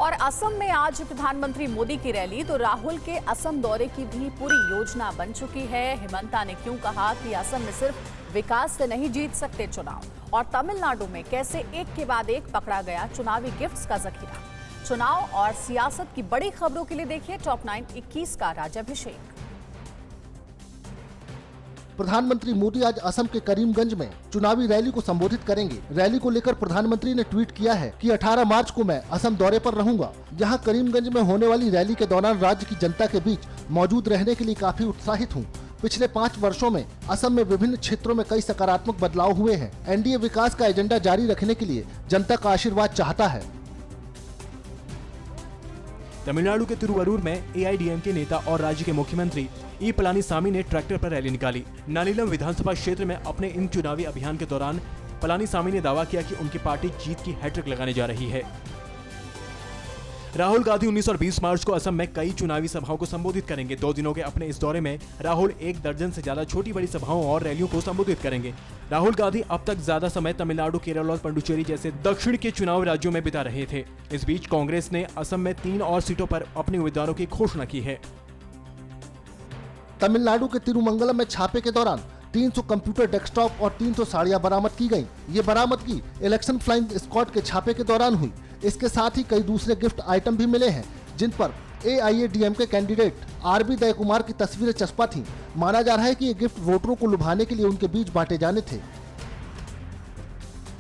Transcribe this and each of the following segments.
और असम में आज प्रधानमंत्री मोदी की रैली, तो राहुल के असम दौरे की भी पूरी योजना बन चुकी है। हिमंता ने क्यों कहा कि असम में सिर्फ विकास से नहीं जीत सकते चुनाव, और तमिलनाडु में कैसे एक के बाद एक पकड़ा गया चुनावी गिफ्ट्स का जखीरा। चुनाव और सियासत की बड़ी खबरों के लिए देखिए टॉप 9 21 का राज्याभिषेक। प्रधानमंत्री मोदी आज असम के करीमगंज में चुनावी रैली को संबोधित करेंगे। रैली को लेकर प्रधानमंत्री ने ट्वीट किया है कि 18 मार्च को मैं असम दौरे पर रहूंगा। यहां करीमगंज में होने वाली रैली के दौरान राज्य की जनता के बीच मौजूद रहने के लिए काफी उत्साहित हूं। पिछले 5 वर्षों में असम में विभिन्न क्षेत्रों में कई सकारात्मक बदलाव हुए हैं। एनडीए विकास का एजेंडा जारी रखने के लिए जनता का आशीर्वाद चाहता है। तमिलनाडु के तिरुवरूर में एआईडीएमके नेता और राज्य के मुख्यमंत्री ई पलानीसामी ने ट्रैक्टर पर रैली निकाली। नानीलम विधानसभा क्षेत्र में अपने इन चुनावी अभियान के दौरान पलानीसामी ने दावा किया कि उनकी पार्टी जीत की हैट्रिक लगाने जा रही है। राहुल गांधी 19 और 20 मार्च को असम में कई चुनावी सभाओं को संबोधित करेंगे। 2 दिनों के अपने इस दौरे में राहुल 1 दर्जन से ज्यादा छोटी बड़ी सभाओं और रैलियों को संबोधित करेंगे। राहुल गांधी अब तक ज्यादा समय तमिलनाडु, केरल और पुडुचेरी जैसे दक्षिण के चुनाव राज्यों में बिता रहे थे। इस बीच कांग्रेस ने असम में 3 और सीटों पर अपने उम्मीदवारों की घोषणा की है। तमिलनाडु के तिरुमंगलम में छापे के दौरान 300 कंप्यूटर डेस्कटॉप और 300 साड़ियां बरामद की गयी। ये बरामदगी इलेक्शन फ्लाइंग स्क्वाड के छापे के दौरान हुई। इसके साथ ही कई दूसरे गिफ्ट आइटम भी मिले हैं, जिन पर एआईएडीएमके कैंडिडेट आरबी दयाकुमार की तस्वीरें चस्पा थीं। माना जा रहा है कि ये गिफ्ट वोटरों को लुभाने के लिए उनके बीच बांटे जाने थे।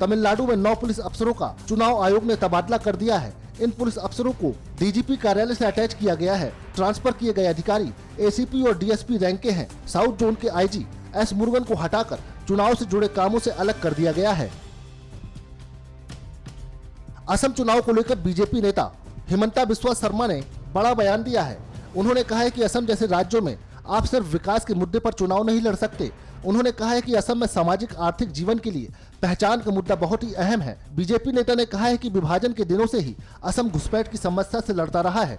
तमिलनाडु में 9 पुलिस अफसरों का चुनाव आयोग ने तबादला कर दिया है। इन पुलिस अफसरों को डीजीपी कार्यालय से अटैच किया गया है। ट्रांसफर किए गए अधिकारी एसीपी और डीएसपी रैंक के हैं। साउथ जोन के आईजी एस मुरुगन को हटाकर चुनाव से जुड़े कामों से अलग कर दिया गया है। असम चुनाव को लेकर बीजेपी नेता हिमंता बिस्वा शर्मा ने बड़ा बयान दिया है। उन्होंने कहा है कि असम जैसे राज्यों में आप सिर्फ विकास के मुद्दे पर चुनाव नहीं लड़ सकते। उन्होंने कहा है कि असम में सामाजिक आर्थिक जीवन के लिए पहचान का मुद्दा बहुत ही अहम है। बीजेपी नेता ने कहा है कि विभाजन के दिनों से ही असम घुसपैठ की समस्या से लड़ता रहा है।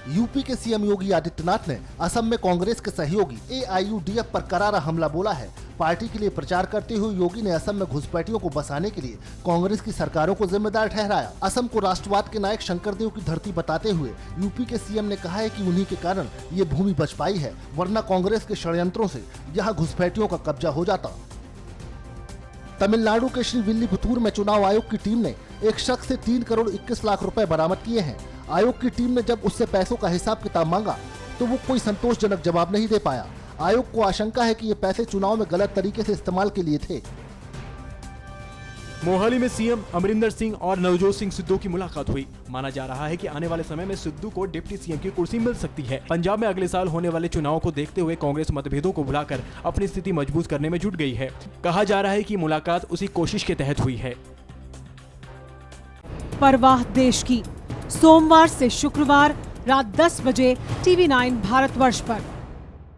यूपी के सीएम योगी आदित्यनाथ ने असम में कांग्रेस के सहयोगी एआईयूडीएफ पर करारा हमला बोला है। पार्टी के लिए प्रचार करते हुए योगी ने असम में घुसपैठियों को बसाने के लिए कांग्रेस की सरकारों को जिम्मेदार ठहराया। असम को राष्ट्रवाद के नायक शंकरदेव की धरती बताते हुए यूपी के सीएम ने कहा है कि उन्हीं के कारण ये भूमि बच पाई है, वरना कांग्रेस के षड्यंत्रों से यहाँ घुसपैठियों का कब्जा हो जाता। तमिलनाडु के श्रीविल्लीपुतूर में चुनाव आयोग की टीम ने एक शख्स से 3 करोड़ 21 लाख रुपए बरामद किए हैं। आयोग की टीम ने जब उससे पैसों का हिसाब किताब मांगा तो वो कोई संतोषजनक जवाब नहीं दे पाया। आयोग को आशंका है कि ये पैसे चुनाव में गलत तरीके से इस्तेमाल के लिए थे। मोहाली में सीएम अमरिंदर सिंह और नवजोत सिंह सिद्धू की मुलाकात हुई। माना जा रहा है कि आने वाले समय में सिद्धू को डिप्टी सीएम की कुर्सी मिल सकती है। पंजाब में अगले साल होने वाले चुनाव को देखते हुए कांग्रेस मतभेदों को भुलाकर अपनी स्थिति मजबूत करने में जुट गई है। कहा जा रहा है कि मुलाकात उसी कोशिश के तहत हुई है। परवाह देश की, सोमवार से शुक्रवार रात 10 बजे TV9 भारतवर्ष पर।